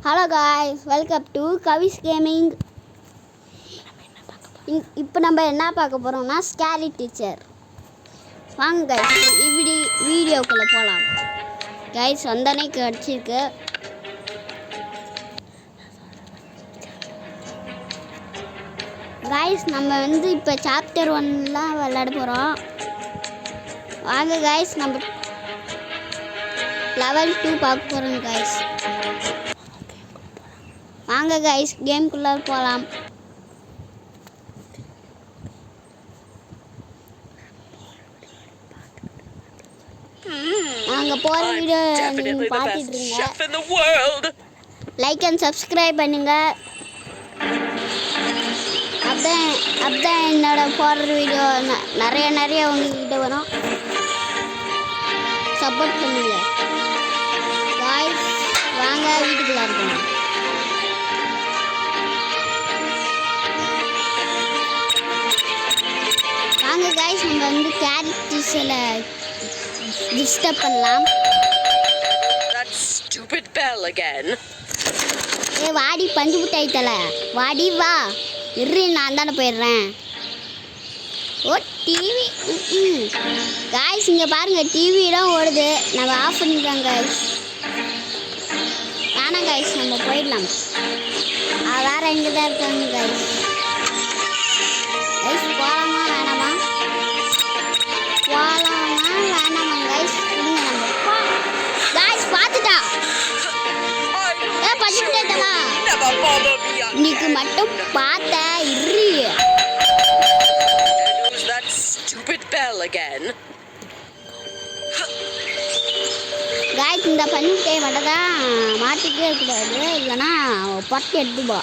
Hello guys, welcome to Kavi's Gaming. இப்போ நம்ம என்ன பார்க்க போறோம்னா ஸ்கேரி டீச்சர். வாங்க गाइस வீடியோக்குள்ள போலாம். गाइस வந்தனே கிடைச்சிருக்கு. गाइस நம்ம வந்து இப்போ சாப்டர் 1ல விளையாட போறோம். வாங்க गाइस நம்ம லெவல் 2 பார்க்க போறோம் गाइस. வாங்க गाइस கேம்க்குள்ள போலாம். நாங்க போற வீடியோ நீங்க பாத்துட்டு இருங்க. லைக் அண்ட் சப்ஸ்கிரைப் பண்ணுங்க. அப்பதான் என்னோட போற வீடியோ நிறைய உங்ககிட்ட வரும். சப்போர்ட் பண்ணுங்க. गाइस வாங்க வீட்டுக்குள்ள போலாம். வாங்க गाइस நம்ம வந்து கேரக்டர்ஸ்ல டிஸ்டர்ப் பண்ணலாம். That stupid bell again. வாடி பஞ்சு முட்டாய் தலை வாடி வா இரு நான் தானே போயிடுறேன். ஓ டிவி गाइस இங்கே பாருங்க டிவிலாம் ஓடுது. நம்ம ஆஃப் பண்ணிக்கலாம் गाइस. வேணாம் गाइस நம்ம போயிடலாம். வேற எங்கே தான் இருக்காங்க गाइस. போகலாமா வேணாமா வேணாமா गाइस गाइस பார்த்துட்டா பஞ்சுட்டா இன்னைக்கு மட்டும் பார்த்த இரு. That stupid bell again. Guys இந்த பஞ்சுட்டை மட்டும் தான் மாட்டிக்கவே கூடாது, இல்லைன்னா பட்டு எடுத்துப்பா.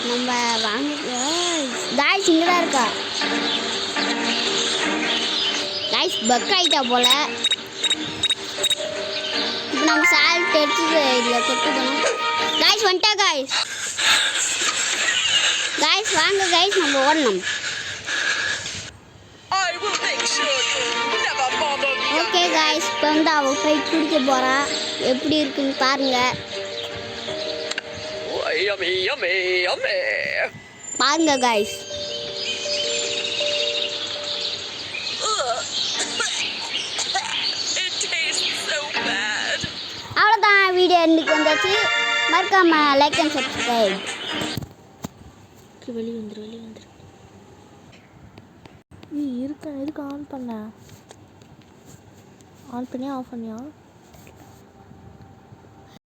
நம்ம வாங்க गाइस இங்கே தான் இருக்கா. गाइस பக் ஆயிட்டா போல. இப்போ நம்ம சால்ட் எடுத்து இதில் கொட்டுக்கணும். गाइस வந்துட்டா गाइस வாங்க गाइस நம்ம ஓடணும். I will make sure you never bother me. Okay guys இப்போ வந்து அவ போய் குடிக்க போறா. எப்படி இருக்குன்னு பாருங்க. Oh, yummy, yummy, yummy. பாருங்க guys. It tastes so bad. அவ்வளோதான் வீடியோ இன்னைக்கு வந்தாச்சு. மறக்காம லைக் அண்ட் சப்ஸ்கிரைப். வெளியே வந்துரு இருக்கா எதுக்கு ஆன் பண்ண? ஆன் பண்ணியா ஆஃப் பண்ணியா?